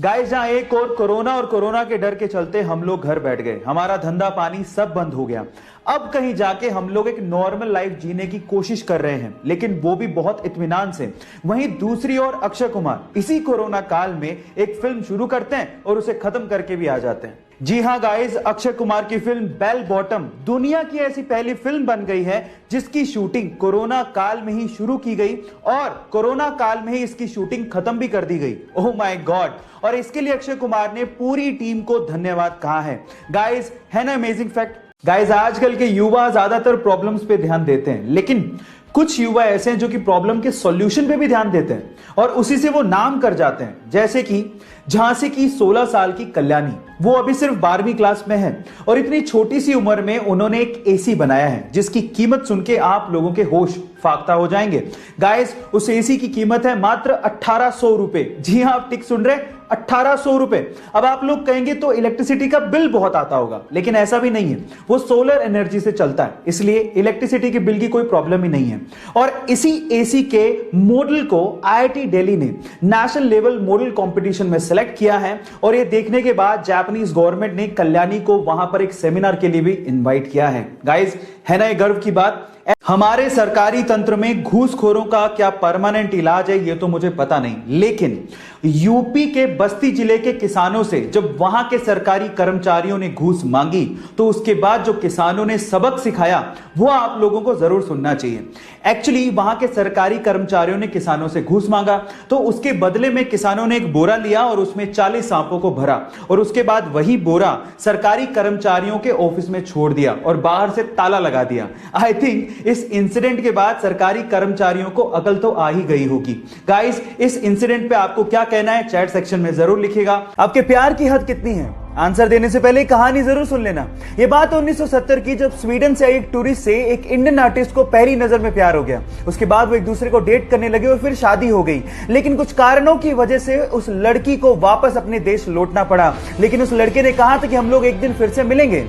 Guys, जहां एक और कोरोना के डर के चलते हम लोग घर बैठ गए, हमारा धंधा पानी सब बंद हो गया। अब कहीं जाके हम लोग एक नॉर्मल लाइफ जीने की कोशिश कर रहे हैं, लेकिन वो भी बहुत इत्मीनान से। वहीं दूसरी ओर अक्षय कुमार इसी कोरोना काल में एक फिल्म शुरू करते हैं और उसे खत्म करके भी आ जाते हैं। जी हां गाइस, अक्षय कुमार की फिल्म बेल बॉटम दुनिया की ऐसी पहली फिल्म बन गई है जिसकी शूटिंग कोरोना काल में ही शुरू की गई और कोरोना काल में ही इसकी शूटिंग खत्म भी कर दी गई। Oh my God! और इसके लिए अक्षय कुमार ने पूरी टीम को धन्यवाद कहा है। गाइस, है ना अमेजिंग फैक्ट? गाइस, आजकल के युवा ज्यादातर प्रॉब्लम्स पे ध्यान देते हैं, लेकिन कुछ युवा ऐसे हैं जो कि प्रॉब्लम के सॉल्यूशन पे भी ध्यान देते हैं और उसी से वो नाम कर जाते हैं। जैसे कि झांसी की 16 साल की कल्याणी, वो अभी सिर्फ 12वीं क्लास में है और इतनी छोटी सी उम्र में उन्होंने एक एसी बनाया है जिसकी कीमत सुन के आप लोगों के होश फाख्ता हो जाएंगे। गाइस, उस एसी की कीमत है मात्र 1800 रुपए। जी हां, आप ठीक सुन रहे, 1800 रुपए। अब आप लोग कहेंगे तो इलेक्ट्रिसिटी का बिल बहुत आता होगा, लेकिन ऐसा भी नहीं है। वो सोलर एनर्जी से चलता है, इसलिए इलेक्ट्रिसिटी के बिल की कोई प्रॉब्लम ही नहीं है। और इसी एसी के मॉडल को आईआईटी दिल्ली ने नेशनल लेवल मॉडल कंपटीशन में सेलेक्ट किया है और ये देखने के बाद जापानीज गवर्नमेंट ने कल्याणी को वहां पर एक सेमिनार के लिए भी इनवाइट किया है। गाइस, है ना ये गर्व की बात? हमारे सरकारी तंत्र में घूसखोरों का क्या परमानेंट इलाज है ये तो मुझे पता नहीं, लेकिन यूपी के बस्ती जिले के किसानों से जब वहां के सरकारी कर्मचारियों ने घूस मांगी तो उसके बाद जो किसानों ने सबक सिखाया वो आप लोगों को जरूर सुनना चाहिए। एक्चुअली वहां के सरकारी कर्मचारियों ने किसानों से घूस मांगा तो उसके बदले में किसानों ने एक बोरा लिया और उसमें 40 सांपों को भरा और उसके बाद वही बोरा सरकारी कर्मचारियों के ऑफिस में छोड़ दिया और बाहर से ताला लगा दिया। आई थिंक इस इंसिडेंट के बाद सरकारी कर्मचारियों को अकल तो आ ही गई होगी। गाइस, इस इंसिडेंट पे आपको क्या कहना है चैट सेक्शन में जरूर लिखिएगा। आपके प्यार की हद कितनी है? आंसर देने से पहले कहानी जरूर सुन लेना। यह बात 1970 की, जब स्वीडन से एक टूरिस्ट से एक इंडियन आर्टिस्ट को पहली नजर में प्यार हो गया। उसके बाद वो एक दूसरे को डेट करने लगे और फिर शादी हो गई, लेकिन कुछ कारणों की वजह से उस लड़की को वापस अपने देश लौटना पड़ा। लेकिन उस लड़के ने कहा था कि हम लोग एक दिन फिर से मिलेंगे।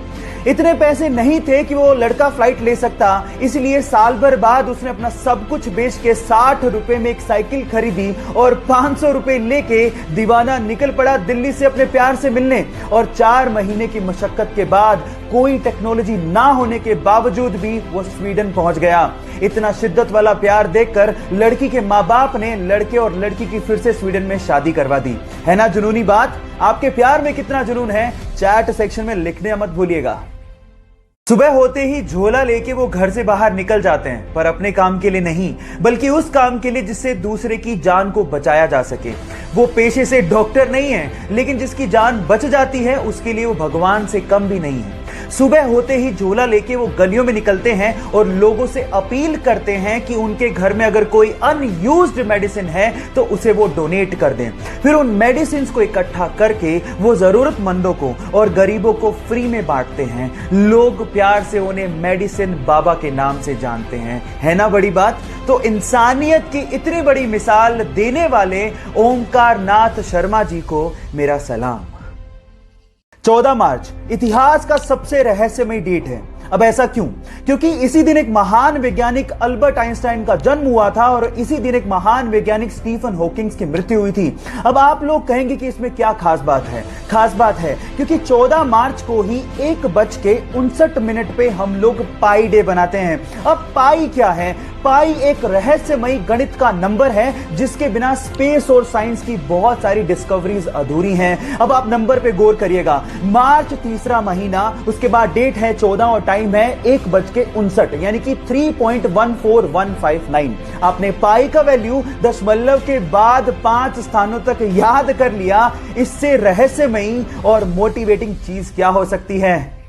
इतने पैसे नहीं थे कि वो लड़का फ्लाइट ले सकता, इसलिए साल भर बाद उसने अपना सब कुछ बेच के 60 रुपए में एक साइकिल खरीदी और 500 रुपए लेके दीवाना निकल पड़ा दिल्ली से अपने प्यार से मिलने। और 4 महीने की मशक्कत के बाद कोई टेक्नोलॉजी ना होने के बावजूद भी वो स्वीडन पहुंच गया। इतना शिद्दत वाला प्यार देखकर लड़की के माँ बाप ने लड़के और लड़की की फिर से स्वीडन में शादी करवा दी। है ना जुनूनी बात? आपके प्यार में कितना जुनून है चैट सेक्शन में लिखने मत भूलिएगा। सुबह होते ही झोला लेके वो घर से बाहर निकल जाते हैं, पर अपने काम के लिए नहीं, बल्कि उस काम के लिए जिससे दूसरे की जान को बचाया जा सके। वो पेशे से डॉक्टर नहीं है, लेकिन जिसकी जान बच जाती है उसके लिए वो भगवान से कम भी नहीं है। सुबह होते ही झोला लेके वो गलियों में निकलते हैं और लोगों से अपील करते हैं कि उनके घर में अगर कोई अनयूज्ड मेडिसिन है तो उसे वो डोनेट कर दें। फिर उन मेडिसिन को इकट्ठा करके वो जरूरतमंदों को और गरीबों को फ्री में बांटते हैं। लोग प्यार से उन्हें मेडिसिन बाबा के नाम से जानते हैं। है ना बड़ी बात? तो इंसानियत की इतनी बड़ी मिसाल देने वाले ओमकार नाथ शर्मा जी को मेरा सलाम। 14 मार्च इतिहास का सबसे रहस्यमय डेट है। अब ऐसा क्यों? क्योंकि इसी दिन एक महान वैज्ञानिक अल्बर्ट आइंस्टाइन का जन्म हुआ था और इसी दिन एक महान वैज्ञानिक स्टीफन हॉकिंग की मृत्यु हुई थी। अब आप लोग कहेंगे कि इसमें क्या खास बात है? खास बात है क्योंकि 14 मार्च को ही 1:59 पे हम लोग पाई डे बनाते हैं। अब पाई क्या है? पाई एक रहस्यमयी गणित का नंबर है जिसके बिना स्पेस और साइंस की बहुत सारी डिस्कवरीज अधूरी हैं। अब आप नंबर पे गौर करिएगा। मार्च तीसरा महीना, उसके बाद डेट है 14 और टाइम है 1:59, यानी कि 3.14159। आपने पाई का वैल्यू दशमलव के बाद 5 स्थानों तक याद कर लिया। इससे रहस्यमयी और मोटिवेटिंग चीज क्या हो सकती है?